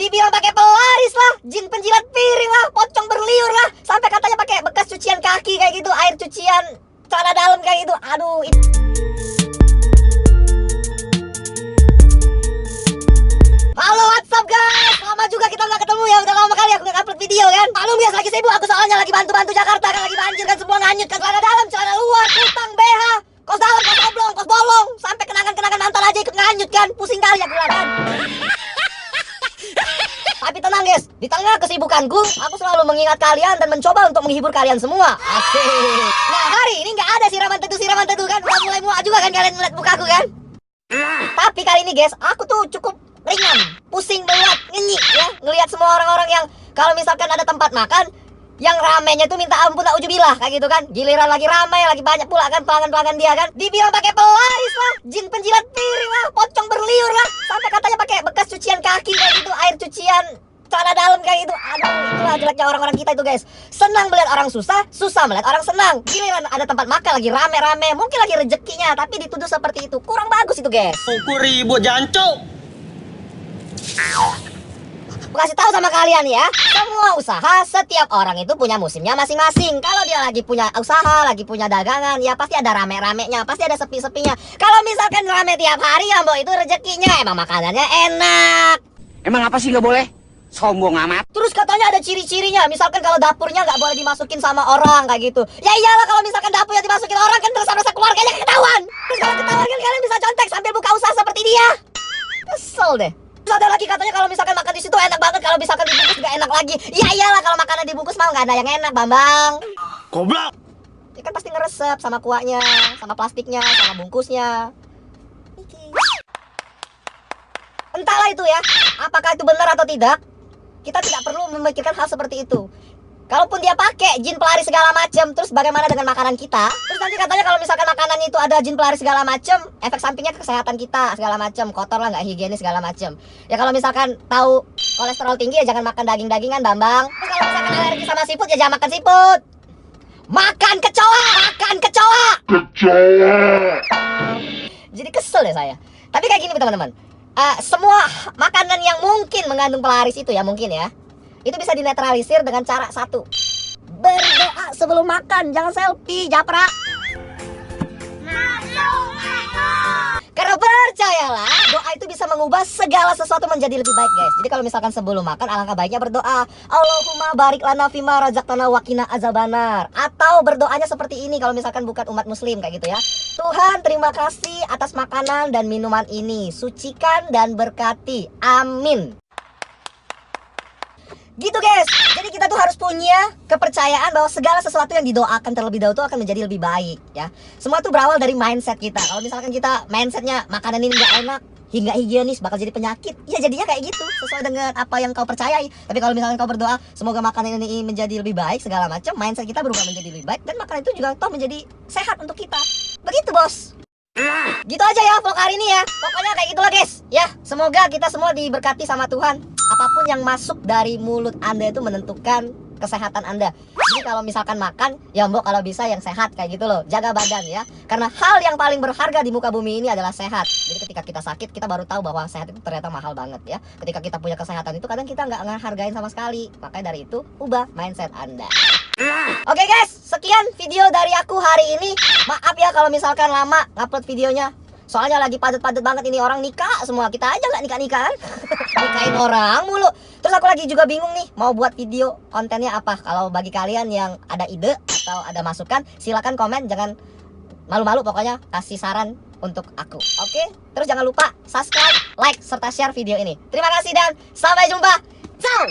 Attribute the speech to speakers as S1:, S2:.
S1: Dibilang pakai pelaris lah, jin penjilat piring lah, pocong berliur lah, sampai katanya pakai bekas cucian kaki kayak gitu, air cucian celana dalam kayak gitu. Aduh. Halo, what's up guys? Lama juga kita nggak ketemu ya, udah lama kali aku nggak upload video kan. Maklum guys, lagi sibuk aku soalnya lagi bantu-bantu Jakarta kan, lagi banjir kan, semua nganyut kan, celana dalam, celana luar, kutang, BH, kos dalam, kos oblong, kos bolong, sampai kenangan-kenangan mantan aja ikut nganyut kan, pusing kali aku kan. Tapi tenang guys, di tengah kesibukanku, aku selalu mengingat kalian dan mencoba untuk menghibur kalian semua. Asik. Nah hari ini nggak ada siraman teduh kan, udah mulai muak juga kan kalian ngeliat mukaku kan. Tapi kali ini guys, aku tuh cukup ringan, pusing banget, ngenyik ya, ngelihat semua orang-orang yang kalau misalkan ada tempat makan yang ramenya tuh minta ampun tak ujubillah kayak gitu kan. Giliran lagi ramai, lagi banyak pula kan pelanggan-pelanggan dia kan, dibilang pakai pelaris lah, jin penjilat piring lah, pocong berliur lah, sampai katanya pakai bekas cucian kaki kayak gitu, air cucian celana dalam kayak gitu. Aduh, itulah jeleknya orang-orang kita itu guys. Senang melihat orang susah, susah melihat orang senang. Giliran ada tempat makan lagi rame-rame, mungkin lagi rezekinya, tapi dituduh seperti itu, kurang bagus itu guys.
S2: Aku ribut jancok.
S1: Aku kasih tahu sama kalian ya, semua usaha setiap orang itu punya musimnya masing-masing. Kalau dia lagi punya usaha, lagi punya dagangan, ya pasti ada rame-ramenya, pasti ada sepi-sepinya. Kalau misalkan rame tiap hari ya mbok, itu rezekinya, emang makanannya enak.
S3: Emang apa sih nggak boleh? Sombong amat.
S1: Terus katanya ada ciri-cirinya, misalkan kalau dapurnya nggak boleh dimasukin sama orang kayak gitu. Ya iyalah, kalau misalkan dapurnya dimasukin orang kan dosa-dosa keluarganya ketahuan. Terus kalau ketahuan kan kalian bisa contek sambil buka usaha seperti dia. Kesel deh. Terus ada lagi katanya kalau misalkan makan di situ enak banget, kalau misalkan dibungkus nggak enak lagi. Ya iyalah, kalau makanan dibungkus mah nggak ada yang enak, Bambang.
S2: Goblok.
S1: Ya kan pasti ngeresep sama kuahnya, sama plastiknya, sama bungkusnya. Entahlah itu ya, apakah itu benar atau tidak, kita tidak perlu memikirkan hal seperti itu. Kalaupun dia pakai jin pelari segala macam, terus bagaimana dengan makanan kita? Terus nanti katanya kalau misalkan makanan itu ada jin pelari segala macam, efek sampingnya ke kesehatan kita segala macam, kotor lah, nggak higienis segala macam. Ya kalau misalkan tahu kolesterol tinggi ya jangan makan daging-dagingan, Bambang. Terus kalau misalkan alergi sama seafood ya jangan makan seafood. Makan kecoa, makan kecoa. Jadi kesel deh saya. Tapi kayak gini teman-teman, semua makanan yang mungkin mengandung pelaris itu ya mungkin ya, itu bisa dinetralisir dengan cara satu, berdoa sebelum makan, jangan selfie, japra. Karena percayalah, doa itu bisa mengubah segala sesuatu menjadi lebih baik guys. Jadi kalau misalkan sebelum makan, alangkah baiknya berdoa, Allahumma barik lana fima razaqtana wa qina azabannar. Atau berdoanya seperti ini kalau misalkan bukan umat muslim kayak gitu ya, Tuhan terima kasih atas makanan dan minuman ini, sucikan dan berkati, amin. Gitu guys, jadi kita tuh harus punya kepercayaan bahwa segala sesuatu yang didoakan terlebih dahulu tuh akan menjadi lebih baik ya. Semua tuh berawal dari mindset kita. Kalau misalkan kita mindsetnya makanan ini nggak enak, hingga higienis, bakal jadi penyakit, ya jadinya kayak gitu, sesuai dengan apa yang kau percayai. Tapi kalau misalkan kau berdoa, semoga makanan ini menjadi lebih baik, segala macam, mindset kita berubah menjadi lebih baik, dan makanan itu juga toh menjadi sehat untuk kita. Begitu bos. Gitu aja ya vlog hari ini ya. Pokoknya kayak gitulah guys ya. Semoga kita semua diberkati sama Tuhan. Apapun yang masuk dari mulut Anda itu menentukan kesehatan Anda. Jadi kalau misalkan makan, ya mbok kalau bisa yang sehat kayak gitu loh. Jaga badan ya. Karena hal yang paling berharga di muka bumi ini adalah sehat. Jadi ketika kita sakit, kita baru tahu bahwa sehat itu ternyata mahal banget ya. Ketika kita punya kesehatan itu kadang kita nggak ngehargain sama sekali. Makanya dari itu, ubah mindset Anda. Oke guys, sekian video dari aku hari ini. Maaf ya kalau misalkan lama ngupload videonya, soalnya lagi padat-padat banget ini, orang nikah semua. Kita aja nggak nikah-nikahan. Nikahin orang mulu. Terus aku lagi juga bingung nih mau buat video kontennya apa. Kalau bagi kalian yang ada ide atau ada masukan, silakan komen, jangan malu-malu, pokoknya kasih saran untuk aku. Oke? Terus jangan lupa subscribe, like, serta share video ini. Terima kasih dan sampai jumpa. Ciao.